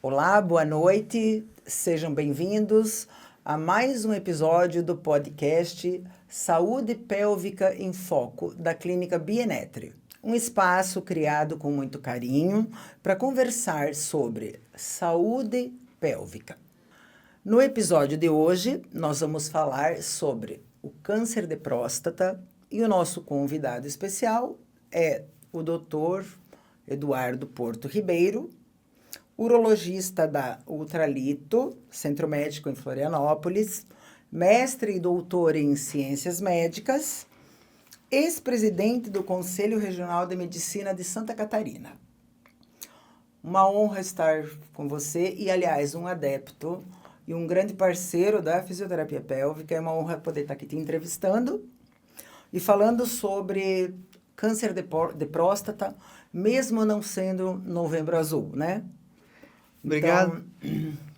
Olá, boa noite, sejam bem-vindos a mais um episódio do podcast Saúde Pélvica em Foco, da Clínica Bienetri. Um espaço criado com muito carinho para conversar sobre saúde pélvica. No episódio de hoje, nós vamos falar sobre o câncer de próstata e o nosso convidado especial é o Dr. Eduardo Porto Ribeiro, urologista da Ultralito, Centro Médico em Florianópolis, mestre e doutor em Ciências Médicas, ex-presidente do Conselho Regional de Medicina de Santa Catarina. Uma honra estar com você e, aliás, um adepto e um grande parceiro da fisioterapia pélvica. É uma honra poder estar aqui te entrevistando e falando sobre câncer de próstata, mesmo não sendo Novembro Azul, né? Obrigado.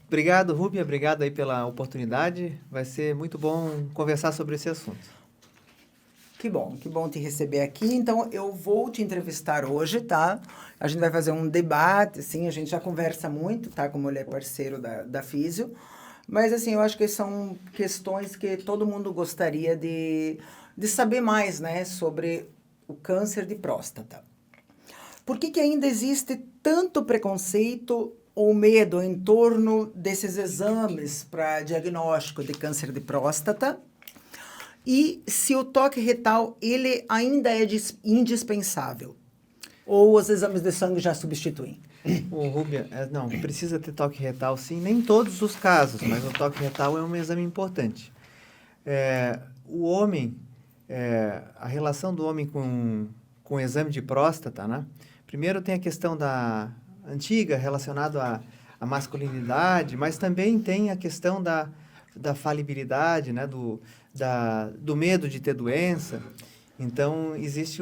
Obrigado, Rúbia. Obrigado aí pela oportunidade. Vai ser muito bom conversar sobre esse assunto. Que bom te receber aqui. Então, eu vou te entrevistar hoje, tá? A gente vai fazer um debate, assim, a gente já conversa muito, tá? Como ele é parceiro da Físio. Mas, assim, eu acho que são questões que todo mundo gostaria de saber mais, né? Sobre o câncer de próstata. Por que ainda existe tanto preconceito ou medo em torno desses exames para diagnóstico de câncer de próstata? E se o toque retal, ele ainda é indispensável? Ou os exames de sangue já substituem? Ô, Rúbia, não, precisa ter toque retal sim, nem em todos os casos, mas o toque retal é um exame importante. O homem, a relação do homem com o exame de próstata, né? Primeiro tem a questão da antiga relacionada à masculinidade, mas também tem a questão da falibilidade, né? Do medo de ter doença. Então, existe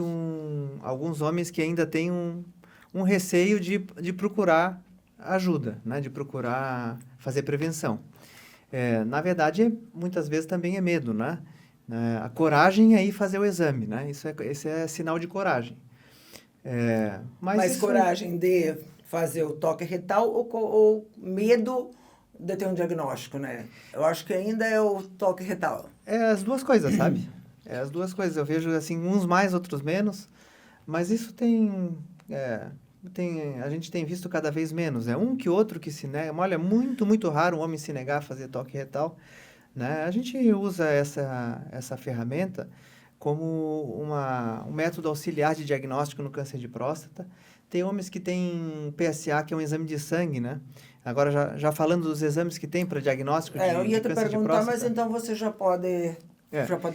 alguns homens que ainda têm um receio de procurar ajuda, né? De procurar fazer prevenção. Na verdade, muitas vezes também é medo, né? A coragem é ir fazer o exame, né? Esse é sinal de coragem. Mas coragem de fazer o toque retal ou medo de ter um diagnóstico, né? Eu acho que ainda é o toque retal. É as duas coisas, sabe? É as duas coisas. Eu vejo, assim, uns mais, outros menos. Mas isso a gente tem visto cada vez menos. É um que outro que se nega. Olha, é muito, muito raro um homem se negar a fazer toque retal, né? A gente usa essa ferramenta como um método auxiliar de diagnóstico no câncer de próstata. Tem homens que têm PSA, que é um exame de sangue, né? Agora, já falando dos exames que tem para diagnóstico de câncer de próstata... Eu ia te perguntar, mas então você já pode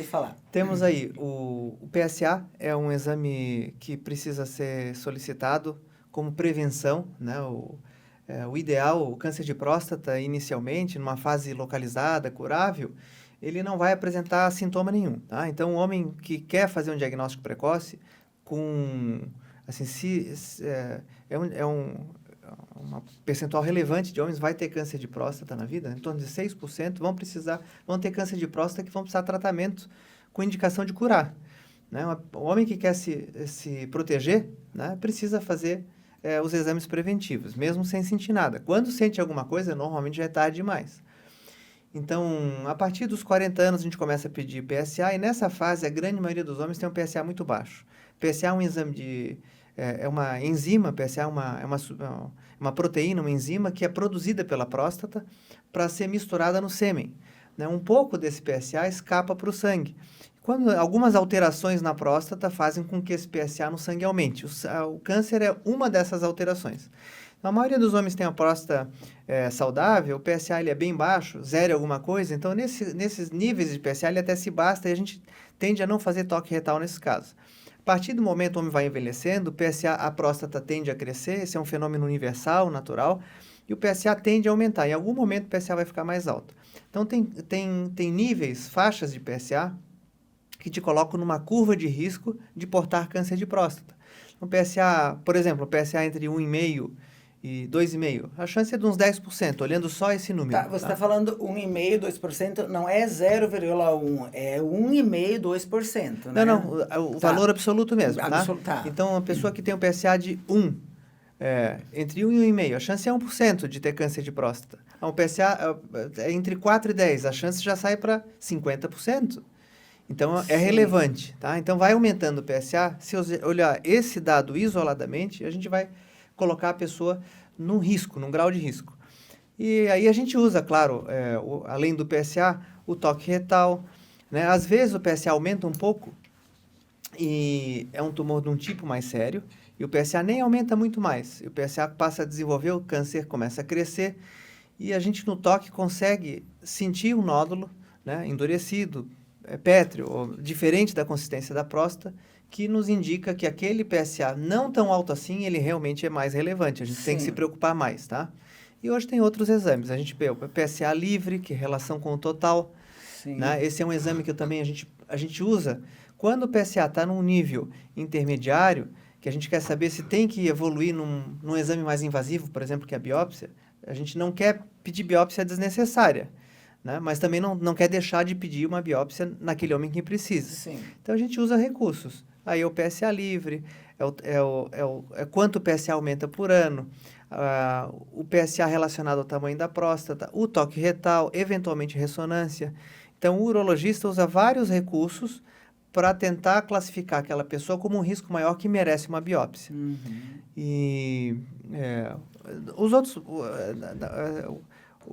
falar. Temos aí, o PSA é um exame que precisa ser solicitado como prevenção, né? O ideal, o câncer de próstata, inicialmente, numa fase localizada, curável, ele não vai apresentar sintoma nenhum, tá? Então, o homem que quer fazer um diagnóstico precoce, uma percentual relevante de homens vai ter câncer de próstata na vida, em torno de 6% vão ter câncer de próstata que vão precisar de tratamento com indicação de curar, né? O homem que quer se proteger, né, precisa fazer os exames preventivos, mesmo sem sentir nada. Quando sente alguma coisa, normalmente já é tarde demais. Então, a partir dos 40 anos, a gente começa a pedir PSA, e nessa fase, a grande maioria dos homens tem um PSA muito baixo. PSA é um exame é uma enzima, PSA é uma proteína, uma enzima que é produzida pela próstata para ser misturada no sêmen, né? Um pouco desse PSA escapa para o sangue. Algumas alterações na próstata fazem com que esse PSA no sangue aumente. O câncer é uma dessas alterações. A maioria dos homens tem a próstata saudável, o PSA ele é bem baixo, 0 alguma coisa, então nesses níveis de PSA ele até se basta e a gente tende a não fazer toque retal nesses casos. A partir do momento que o homem vai envelhecendo, a próstata tende a crescer, esse é um fenômeno universal, natural, e o PSA tende a aumentar. Em algum momento o PSA vai ficar mais alto. Então tem níveis, faixas de PSA, que te colocam numa curva de risco de portar câncer de próstata. Um PSA, por exemplo, um PSA entre 1,5 e 2,5, a chance é de uns 10%, olhando só esse número. Tá, você está falando 1,5%, 2%, não é 0,1%, é 1,5%, 2%, né? Não, o valor absoluto mesmo, tá? Tá. Então, a pessoa que tem um PSA de 1, entre 1 e 1,5, a chance é 1% de ter câncer de próstata. Um PSA é entre 4 e 10, a chance já sai para 50%. Então, é relevante, tá? Então, vai aumentando o PSA. Se olhar esse dado isoladamente, a gente vai colocar a pessoa num risco, num grau de risco. E aí a gente usa, claro, além do PSA, o toque retal, né? Às vezes o PSA aumenta um pouco e é um tumor de um tipo mais sério, e o PSA nem aumenta muito mais. E o PSA passa a desenvolver, o câncer começa a crescer, e a gente no toque consegue sentir o nódulo, né, endurecido, pétreo, ou diferente da consistência da próstata, que nos indica que aquele PSA não tão alto assim, ele realmente é mais relevante. A gente tem que se preocupar mais, tá? E hoje tem outros exames. A gente vê o PSA livre, que é relação com o total. Né? Esse é um exame que também a gente usa. Quando o PSA está num nível intermediário, que a gente quer saber se tem que evoluir num exame mais invasivo, por exemplo, que é a biópsia, a gente não quer pedir biópsia desnecessária, né? Mas também não quer deixar de pedir uma biópsia naquele homem que precisa. Sim. Então, a gente usa recursos. Aí, o PSA livre, é quanto o PSA aumenta por ano, o PSA relacionado ao tamanho da próstata, o toque retal, eventualmente ressonância. Então, o urologista usa vários recursos para tentar classificar aquela pessoa como um risco maior que merece uma biópsia. Uhum. E os outros, o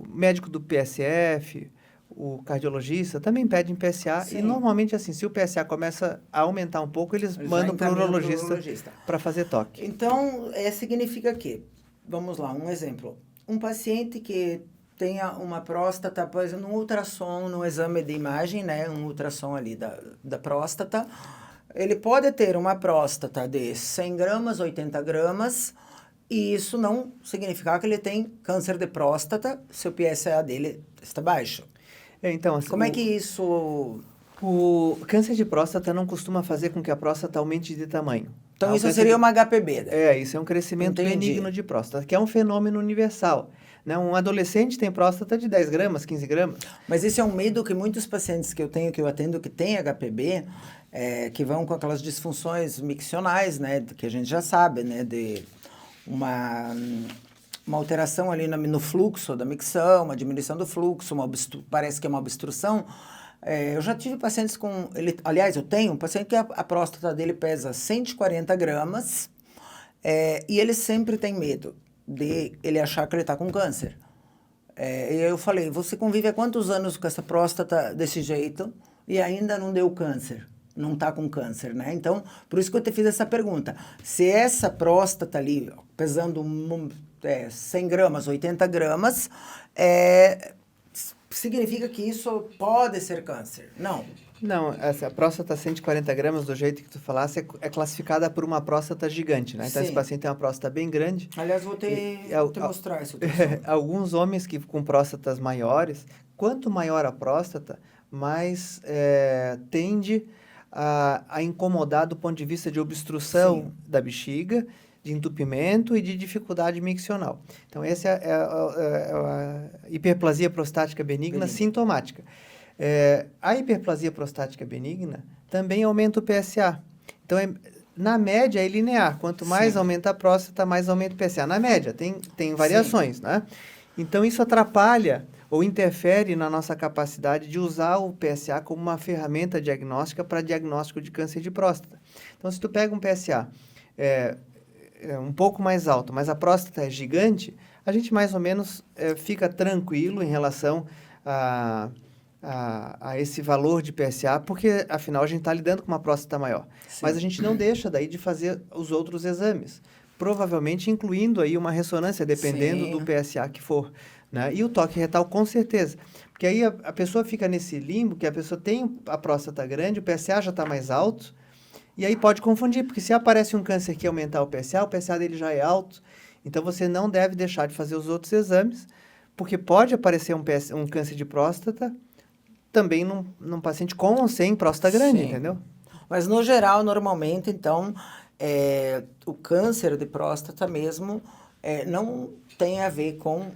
médico do PSF, o cardiologista, também pedem PSA. Sim. E normalmente, assim, se o PSA começa a aumentar um pouco, eles mandam para o urologista para fazer toque. Então, significa que, vamos lá, um exemplo. Um paciente que tenha uma próstata, por exemplo, um ultrassom, no exame de imagem, né, um ultrassom ali da próstata, ele pode ter uma próstata de 100 gramas, 80 gramas, e isso não significa que ele tem câncer de próstata se o PSA dele está baixo. Então, assim, como é que isso... O câncer de próstata não costuma fazer com que a próstata aumente de tamanho. Então, isso seria uma HPB, né? Isso é um crescimento benigno de próstata, que é um fenômeno universal. Né? Um adolescente tem próstata de 10 gramas, 15 gramas. Mas esse é um medo que muitos pacientes que eu atendo, que têm HPB, que vão com aquelas disfunções miccionais, né? Que a gente já sabe, né? De uma alteração ali no fluxo da micção, uma diminuição do fluxo, parece que é uma obstrução. Eu já tive pacientes com... aliás, eu tenho um paciente que a próstata dele pesa 140 gramas e ele sempre tem medo de ele achar que ele está com câncer. E eu falei, você convive há quantos anos com essa próstata desse jeito e ainda não deu câncer? Não está com câncer, né? Então, por isso que eu te fiz essa pergunta. Se essa próstata ali, pesando 100 gramas, 80 gramas, significa que isso pode ser câncer? Não. Não, essa próstata 140 gramas, do jeito que tu falasse, é classificada por uma próstata gigante, né? Então, esse paciente tem uma próstata bem grande. Aliás, vou te mostrar isso. Alguns homens com próstatas maiores, quanto maior a próstata, mais tende a incomodar do ponto de vista de obstrução da bexiga, de entupimento e de dificuldade miccional. Então, essa é a hiperplasia prostática benigna sintomática. A hiperplasia prostática benigna também aumenta o PSA. Então, na média, é linear. Quanto mais aumenta a próstata, mais aumenta o PSA. Na média, tem variações, né? Então, isso atrapalha ou interfere na nossa capacidade de usar o PSA como uma ferramenta diagnóstica para diagnóstico de câncer de próstata. Então, se tu pega um PSA um pouco mais alto, mas a próstata é gigante, a gente mais ou menos fica tranquilo em relação a esse valor de PSA, porque, afinal, a gente está lidando com uma próstata maior. Sim. Mas a gente não deixa daí de fazer os outros exames, provavelmente incluindo aí uma ressonância, dependendo do PSA que for. Né? E o toque retal, com certeza. Porque aí a pessoa fica nesse limbo, que a pessoa tem a próstata grande, o PSA já está mais alto, e aí pode confundir, porque se aparece um câncer que aumentar o PSA dele já é alto, então você não deve deixar de fazer os outros exames, porque pode aparecer um câncer de próstata também num paciente com ou sem próstata grande, entendeu? Mas, no geral, normalmente, então, o câncer de próstata mesmo não tem a ver com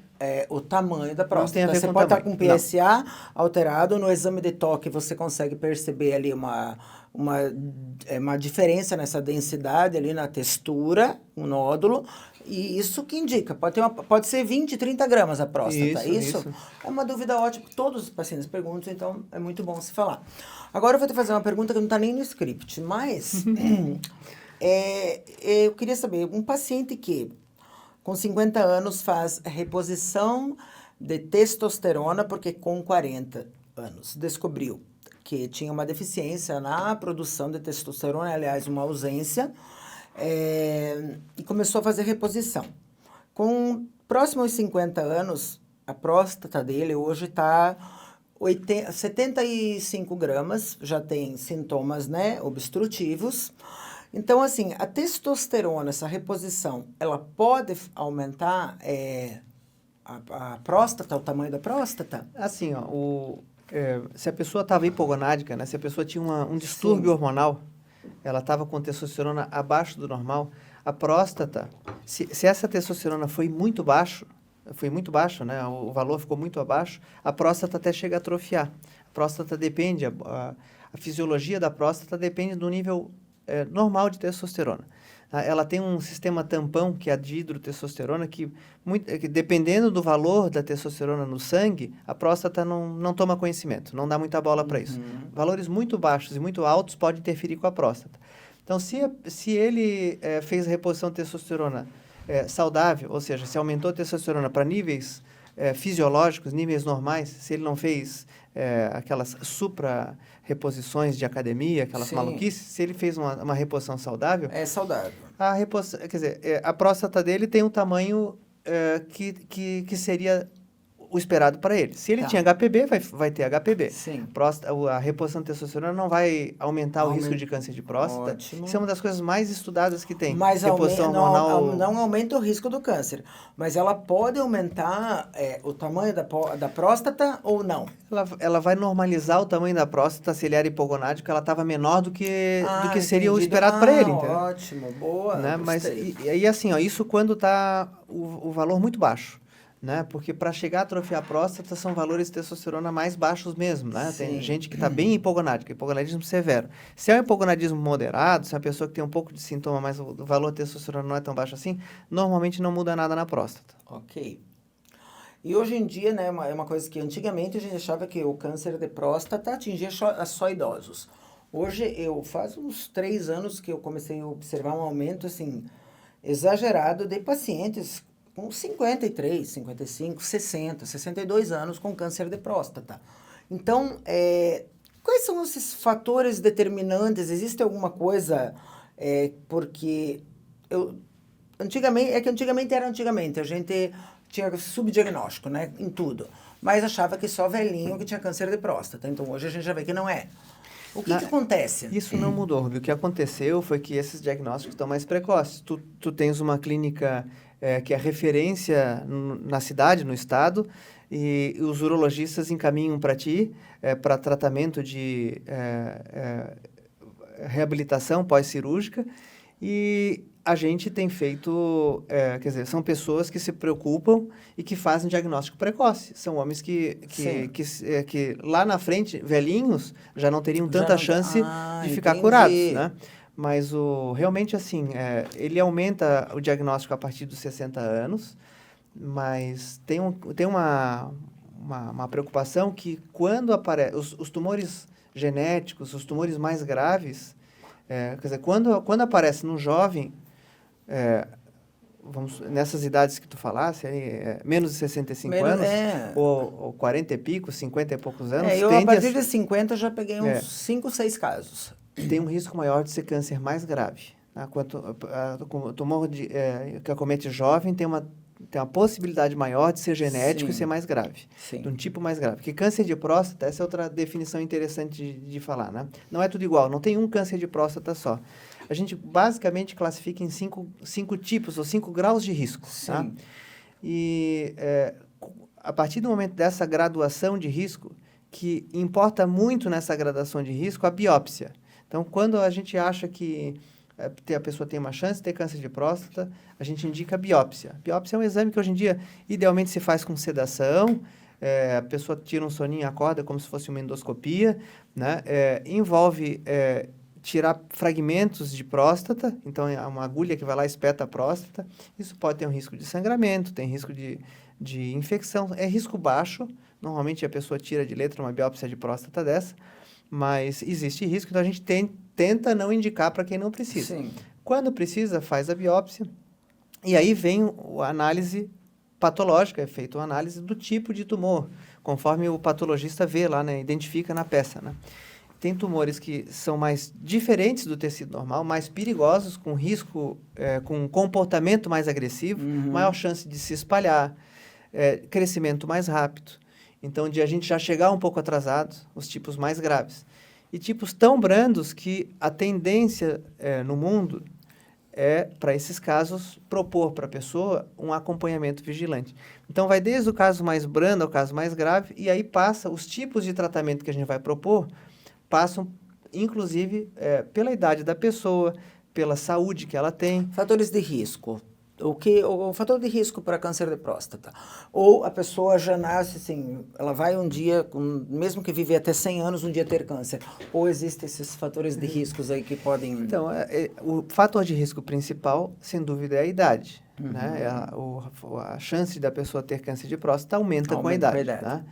o tamanho da próstata. tem a ver Você com o pode estar tamanho, com PSA alterado, no exame de toque você consegue perceber ali uma diferença nessa densidade ali na textura, um nódulo, e isso que indica, pode ser 20, 30 gramas a próstata. Isso é uma dúvida ótima, todos os pacientes perguntam, então é muito bom se falar. Agora eu vou te fazer uma pergunta que não está nem no script, mas eu queria saber, um paciente que com 50 anos faz reposição de testosterona porque com 40 anos descobriu que tinha uma deficiência na produção de testosterona, aliás, uma ausência, e começou a fazer reposição. Com próximo aos 50 anos, a próstata dele hoje está 75 gramas, já tem sintomas, né, obstrutivos. Então, assim, a testosterona, essa reposição, ela pode aumentar a próstata, o tamanho da próstata? Assim, ó, se a pessoa estava hipogonádica, né? Se a pessoa tinha um distúrbio hormonal, ela estava com testosterona abaixo do normal, a próstata, se essa testosterona foi muito baixa, né? O valor ficou muito abaixo, a próstata até chega a atrofiar. A próstata depende, a fisiologia da próstata depende do nível normal de testosterona. Ela tem um sistema tampão, que é a dihidrotestosterona, que dependendo do valor da testosterona no sangue, a próstata não toma conhecimento, não dá muita bola para isso. Valores muito baixos e muito altos podem interferir com a próstata. Então, se ele fez a reposição de testosterona saudável, ou seja, se aumentou a testosterona para níveis fisiológicos, níveis normais, se ele não fez aquelas supra-reposições de academia, aquelas maluquices, se ele fez uma reposição saudável... É saudável. Quer dizer, a próstata dele tem um tamanho que seria o esperado para ele. Se ele tinha HPB, vai ter HPB. Sim. A reposição de testosterona não vai aumentar o risco de câncer de próstata. Ótimo. Isso é uma das coisas mais estudadas que tem. Mas reposição hormonal... não aumenta o risco do câncer. Mas ela pode aumentar o tamanho da próstata ou não? Ela vai normalizar o tamanho da próstata. Se ele era hipogonádico, ela estava menor do que seria o esperado para ele. Entendeu? Ótimo, boa. Né? Mas, e assim, ó, isso quando está o valor muito baixo. Né? Porque para chegar a atrofiar a próstata são valores de testosterona mais baixos mesmo, né? Tem gente que está bem hipogonádica, hipogonadismo severo. Se é um hipogonadismo moderado, se é uma pessoa que tem um pouco de sintoma, mas o valor de testosterona não é tão baixo assim, normalmente não muda nada na próstata. Ok. E hoje em dia, né, é uma coisa que antigamente a gente achava que o câncer de próstata atingia só idosos. Hoje, faz uns 3 anos que eu comecei a observar um aumento, assim, exagerado de pacientes com 53, 55, 60, 62 anos com câncer de próstata. Então, quais são esses fatores determinantes? Existe alguma coisa, porque antigamente era antigamente, a gente tinha subdiagnóstico, né, em tudo, mas achava que só velhinho que tinha câncer de próstata. Então, hoje a gente já vê que não é. O que acontece? Isso não mudou, Rubio. O que aconteceu foi que esses diagnósticos estão mais precoces. Tu tens uma clínica que é referência na cidade, no estado, e os urologistas encaminham para ti para tratamento de reabilitação pós-cirúrgica, e a gente tem feito, quer dizer, são pessoas que se preocupam e que fazem diagnóstico precoce. São homens que lá na frente, velhinhos, já não teriam tanta chance de ficar curados, né? Mas realmente, assim, ele aumenta o diagnóstico a partir dos 60 anos, mas tem uma preocupação que quando aparece os tumores genéticos, os tumores mais graves, quer dizer, quando aparece no jovem, nessas idades que tu falasse, menos de 65 anos, ou 40 e pico, 50 e poucos anos... a partir de 50 já peguei uns 5, 6 casos. Tem um risco maior de ser câncer mais grave. Né? O tumor que acomete jovem tem uma possibilidade maior de ser genético e ser mais grave. Sim. De um tipo mais grave. Porque câncer de próstata, essa é outra definição interessante de falar, né? Não é tudo igual, não tem um câncer de próstata só. A gente basicamente classifica em 5 tipos ou 5 graus de risco. Sim. Tá? E a partir do momento dessa graduação de risco, que importa muito nessa gradação de risco, a biópsia. Então, quando a gente acha que a pessoa tem uma chance de ter câncer de próstata, a gente indica a biópsia. Biópsia é um exame que hoje em dia, idealmente, se faz com sedação, a pessoa tira um soninho e acorda como se fosse uma endoscopia, né? Envolve tirar fragmentos de próstata, então é uma agulha que vai lá e espeta a próstata. Isso pode ter um risco de sangramento, tem risco de infecção, é risco baixo. Normalmente a pessoa tira de letra uma biópsia de próstata dessa, mas existe risco, então a gente tenta não indicar para quem não precisa. Sim. Quando precisa, faz a biópsia, e aí vem a análise patológica, é feita uma análise do tipo de tumor, conforme o patologista vê lá, né, identifica na peça, né. Tem tumores que são mais diferentes do tecido normal, mais perigosos, com risco, com comportamento mais agressivo, maior chance de se espalhar, crescimento mais rápido. Então, de a gente já chegar um pouco atrasado, os tipos mais graves. E tipos tão brandos que a tendência no mundo é, para esses casos, propor para a pessoa um acompanhamento vigilante. Então, vai desde o caso mais brando ao caso mais grave, e aí passa os tipos de tratamento que a gente vai propor, passam, inclusive, pela idade da pessoa, pela saúde que ela tem. Fatores de risco. O fator de risco para câncer de próstata? Ou a pessoa já nasce assim, ela vai um dia, mesmo que viver até 100 anos, um dia ter câncer. Ou existem esses fatores de riscos aí que podem... Então, o fator de risco principal, sem dúvida, é a idade. Né? A chance da pessoa ter câncer de próstata aumenta com a idade. Tá?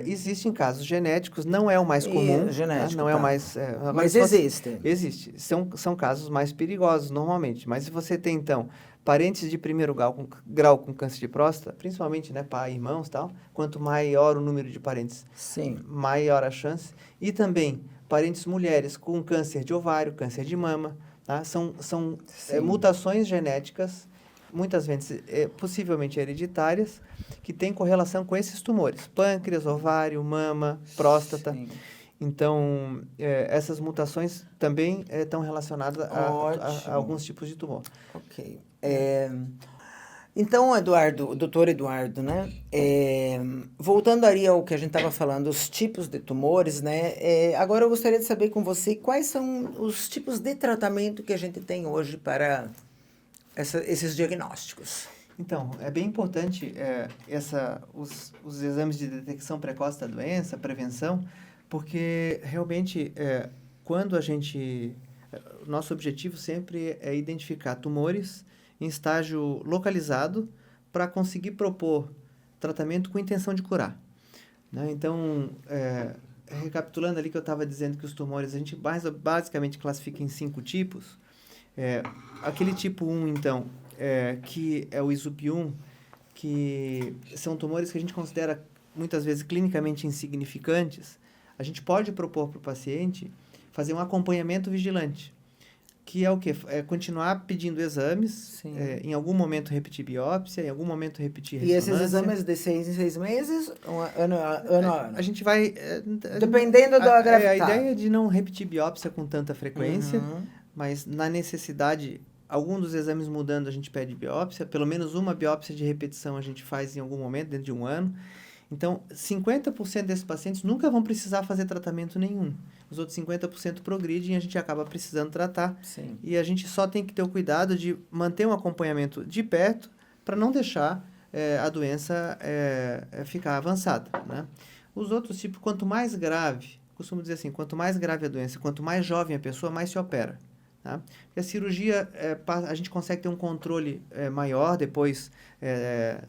Existem casos genéticos, não é o mais comum. Genético, não é o mais... mas existe. Existe. São casos mais perigosos, normalmente. Mas se você tem, então, parentes de primeiro grau com câncer de próstata, principalmente, né, pai, irmãos e tal, quanto maior o número de parentes, sim, maior a chance. E também parentes mulheres com câncer de ovário, câncer de mama, tá? São mutações genéticas, muitas vezes possivelmente hereditárias, que têm correlação com esses tumores. Pâncreas, ovário, mama, próstata. Sim. Então, essas mutações também estão relacionadas a alguns tipos de tumor. Ok. Então, doutor Eduardo, né? Voltando aí ao que a gente estava falando, os tipos de tumores, né? Agora eu gostaria de saber com você quais são os tipos de tratamento que a gente tem hoje para esses diagnósticos. Então, é bem importante os exames de detecção precoce da doença, prevenção, porque realmente quando nosso objetivo sempre é identificar tumores em estágio localizado para conseguir propor tratamento com intenção de curar. Né? Então, recapitulando ali que eu estava dizendo que os tumores a gente basicamente classifica em 5 tipos. Aquele tipo 1, então, que é o ISUP1, que são tumores que a gente considera muitas vezes clinicamente insignificantes, a gente pode propor para o paciente fazer um acompanhamento vigilante, que é o quê? É continuar pedindo exames, em algum momento repetir biópsia, em algum momento repetir ressonância. E esses exames de 6 em 6 meses, ano a ano? A gente vai... Dependendo da gravidade. A ideia é de não repetir biópsia com tanta frequência, mas na necessidade, algum dos exames mudando, a gente pede biópsia, pelo menos uma biópsia de repetição a gente faz em algum momento, dentro de um ano. Então, 50% desses pacientes nunca vão precisar fazer tratamento nenhum. Os outros 50% progridem e a gente acaba precisando tratar. Sim. E a gente só tem que ter o cuidado de manter um acompanhamento de perto para não deixar a doença ficar avançada. Né? Os outros tipos, quanto mais grave, costumo dizer assim, quanto mais grave a doença, quanto mais jovem a pessoa, mais se opera. Tá? Porque a cirurgia, a gente consegue ter um controle maior depois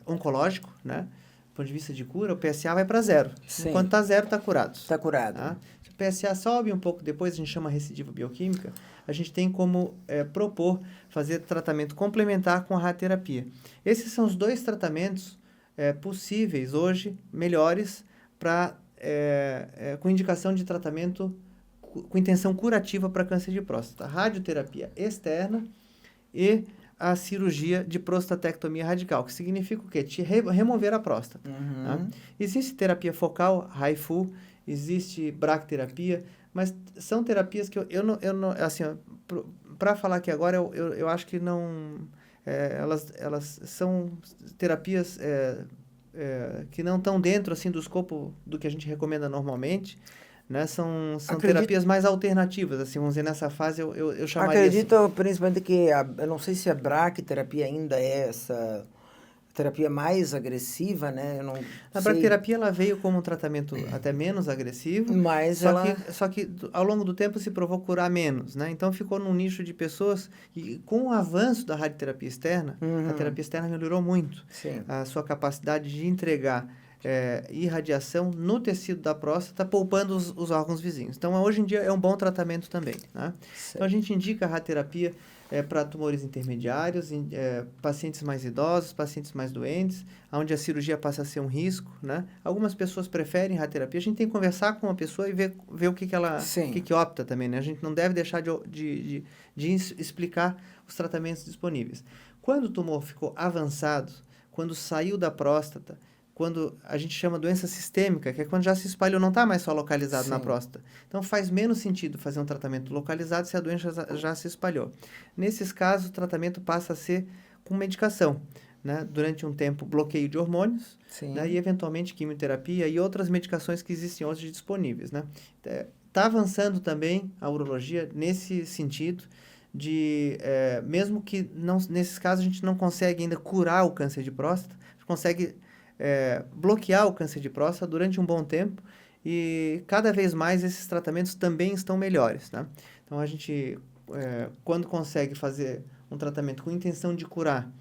oncológico, né? Do ponto de vista de cura, o PSA vai para 0. Sim. Enquanto está 0, está curado. Está curado. Tá? Se o PSA sobe um pouco depois, a gente chama recidiva bioquímica, a gente tem como propor fazer tratamento complementar com a radioterapia. Esses são os 2 tratamentos possíveis hoje, melhores, com indicação de tratamento com intenção curativa para câncer de próstata. Radioterapia externa e a cirurgia de prostatectomia radical, que significa o quê? Remover a próstata. Tá? Existe terapia focal, HIFU, existe bracterapia, mas são terapias que eu não assim, para falar aqui agora, eu acho que não... elas são terapias que não estão dentro assim, do escopo do que a gente recomenda normalmente, né? São terapias mais alternativas, assim, vamos dizer, nessa fase eu chamaria Acredito principalmente que, eu não sei se a braquiterapia ainda é essa terapia mais agressiva, né? Eu não A sei, braquiterapia ela veio como um tratamento até menos agressivo, mas só que ao longo do tempo se provou curar menos, né? Então ficou num nicho de pessoas e com o avanço da radioterapia externa, a terapia externa melhorou muito sim. a sua capacidade de entregar irradiação no tecido da próstata, poupando os órgãos vizinhos. Então, hoje em dia é um bom tratamento também, né? Então, a gente indica a radioterapia para tumores intermediários, pacientes mais idosos, pacientes mais doentes, onde a cirurgia passa a ser um risco, né? Algumas pessoas preferem radioterapia. A gente tem que conversar com a pessoa e ver o que ela que opta também, né? A gente não deve deixar de explicar os tratamentos disponíveis. Quando o tumor ficou avançado, quando saiu da próstata, quando a gente chama doença sistêmica, que é quando já se espalhou, não está mais só localizado na próstata. Então, faz menos sentido fazer um tratamento localizado se a doença já se espalhou. Nesses casos, o tratamento passa a ser com medicação, né? Durante um tempo, bloqueio de hormônios, né? E, eventualmente, quimioterapia e outras medicações que existem hoje disponíveis, né? Está avançando também a urologia nesse sentido de, mesmo que nesses casos a gente não consegue ainda curar o câncer de próstata, a gente consegue bloquear o câncer de próstata durante um bom tempo e cada vez mais esses tratamentos também estão melhores, né? Então, a gente, quando consegue fazer um tratamento com intenção de curar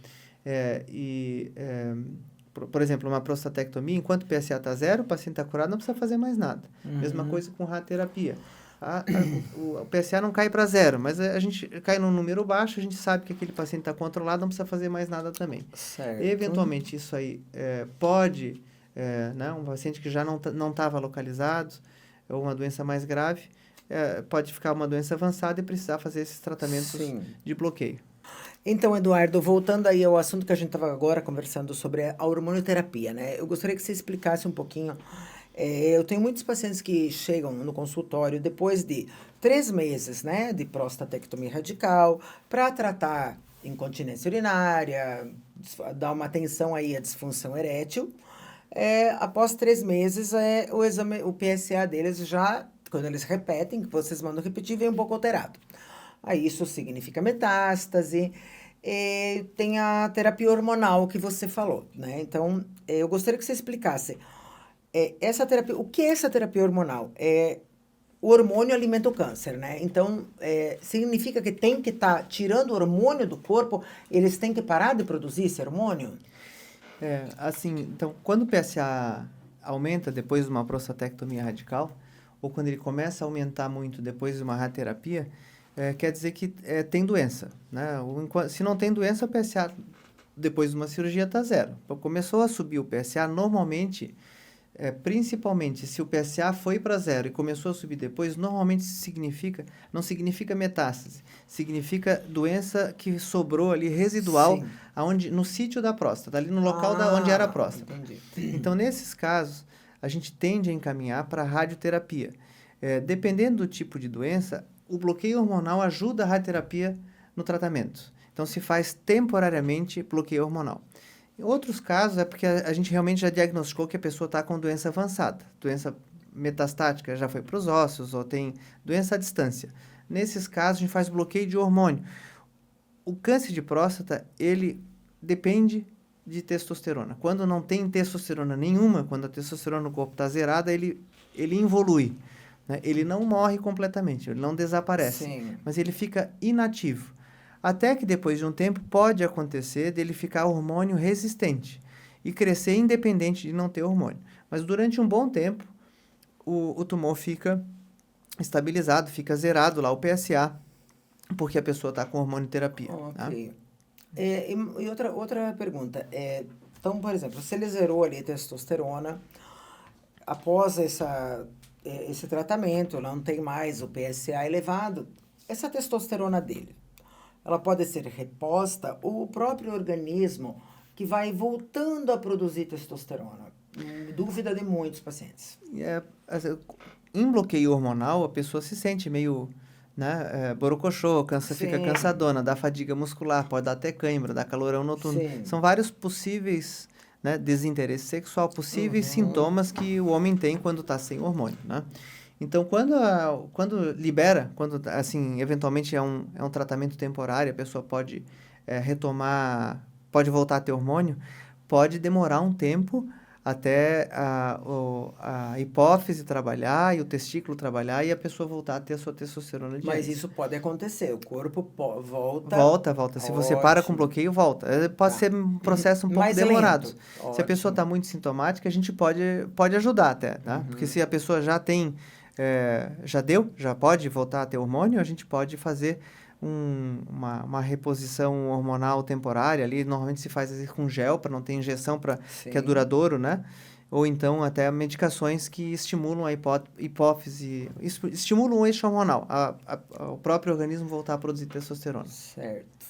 por exemplo, uma prostatectomia, enquanto o PSA está zero, o paciente está curado, não precisa fazer mais nada. Mesma coisa com radioterapia. O PSA não cai para zero, mas a gente cai num número baixo, a gente sabe que aquele paciente está controlado, não precisa fazer mais nada também. Certo. Eventualmente, isso aí pode, né, um paciente que já não estava localizado, ou uma doença mais grave, pode ficar uma doença avançada e precisar fazer esses tratamentos de bloqueio. Então, Eduardo, voltando aí ao assunto que a gente estava agora conversando sobre a hormonioterapia, né? Eu gostaria que você explicasse um pouquinho. Eu tenho muitos pacientes que chegam no consultório depois de 3 meses, né, de prostatectomia radical, para tratar incontinência urinária, dar uma atenção aí à disfunção erétil. Após 3 meses, o exame, o PSA deles já, quando eles repetem, que vocês mandam repetir, vem um pouco alterado. Aí isso significa metástase. Tem a terapia hormonal que você falou, né? Então, eu gostaria que você explicasse essa terapia. O que é essa terapia hormonal? O hormônio alimenta o câncer, né? Então, significa que tem que estar tirando o hormônio do corpo, eles têm que parar de produzir esse hormônio? Assim, então, quando o PSA aumenta depois de uma prostatectomia radical, ou quando ele começa a aumentar muito depois de uma radioterapia, quer dizer que tem doença, né? Se não tem doença, o PSA, depois de uma cirurgia, está zero. Então, começou a subir o PSA, normalmente, principalmente se o PSA foi para zero e começou a subir depois, normalmente não significa metástase, significa doença que sobrou ali, residual, no sítio da próstata, ali no local onde era a próstata. Entendi. Então, nesses casos, a gente tende a encaminhar para a radioterapia. Dependendo do tipo de doença, o bloqueio hormonal ajuda a radioterapia no tratamento. Então, se faz temporariamente bloqueio hormonal. Em outros casos, é porque a gente realmente já diagnosticou que a pessoa está com doença avançada. Doença metastática já foi para os ossos, ou tem doença à distância. Nesses casos, a gente faz bloqueio de hormônio. O câncer de próstata, ele depende de testosterona. Quando não tem testosterona nenhuma, quando a testosterona no corpo está zerada, ele involui. Ele não morre completamente, ele não desaparece, mas ele fica inativo. Até que depois de um tempo pode acontecer dele ficar hormônio resistente e crescer independente de não ter hormônio. Mas durante um bom tempo, o tumor fica estabilizado, fica zerado lá o PSA, porque a pessoa está com hormonioterapia. Ok. Tá? E outra pergunta. Então, por exemplo, se ele zerou ali a testosterona, após esse tratamento, não tem mais o PSA elevado, essa testosterona dele, ela pode ser reposta ou o próprio organismo que vai voltando a produzir testosterona? Dúvida de muitos pacientes. Em bloqueio hormonal, a pessoa se sente meio, né, borocochô, fica cansadona, dá fadiga muscular, pode dar até cãibra, dá calorão noturno. São vários possíveis, né, desinteresse sexual, possíveis sintomas que o homem tem quando está sem hormônio, né? Então, quando libera, quando, assim, eventualmente é um tratamento temporário, a pessoa pode retomar, pode voltar a ter hormônio, pode demorar um tempo até a hipófise trabalhar e o testículo trabalhar e a pessoa voltar a ter a sua testosterona de Mas antes. isso pode acontecer, o corpo volta... Volta. Se você para com Ótimo. bloqueio, volta. Pode Tá. ser um processo um pouco Mais demorado. lento. Se a pessoa Ótimo. está muito sintomática, a gente pode ajudar até, tá? Porque se a pessoa já tem, já pode voltar a ter hormônio, a gente pode fazer uma reposição hormonal temporária ali. Normalmente se faz com gel, para não ter injeção, que é Sim. duradouro, né? Ou então até medicações que estimulam a hipófise, estimulam o eixo hormonal, o próprio organismo voltar a produzir testosterona. Certo.